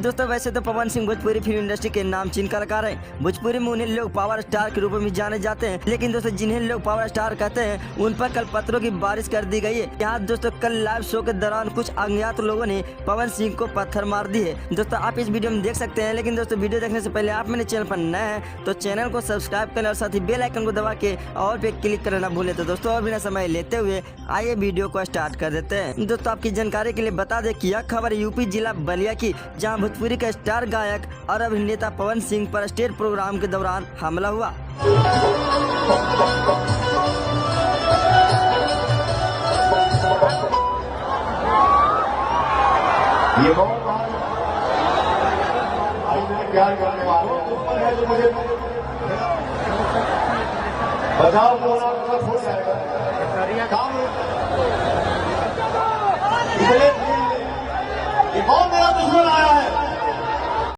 दोस्तों वैसे तो पवन सिंह भोजपुरी फिल्म इंडस्ट्री के नामचीन कलाकार हैं। भोजपुरी में उन्हें लोग पावर स्टार के रूप में जाने जाते हैं, लेकिन दोस्तों जिन्हें लोग पावर स्टार कहते हैं उन पर कल पत्थरों की बारिश कर दी गई है। यहाँ दोस्तों कल लाइव शो के दौरान कुछ अज्ञात लोगों ने पवन सिंह को पत्थर मार दी है। दोस्तों आप इस वीडियो में देख सकते हैं, लेकिन दोस्तों वीडियो देखने से पहले आप मेरे चैनल पर नए हैं तो चैनल को सब्सक्राइब करें और साथ ही बेल आइकन को दबा के और पे क्लिक करना ना भूलें। तो दोस्तों और बिना समय लेते हुए आइए वीडियो को स्टार्ट कर देते हैं। दोस्तों आपकी जानकारी के लिए बता दें कि यह खबर यूपी जिला बलिया की, जहां भोजपुरी का स्टार गायक और अभिनेता पवन सिंह पर स्टेज प्रोग्राम के दौरान हमला हुआ। ये बहुत आज मैं प्यार करने वालों ऊपर है जो मुझे बचाओ बोला हो जाएगा काम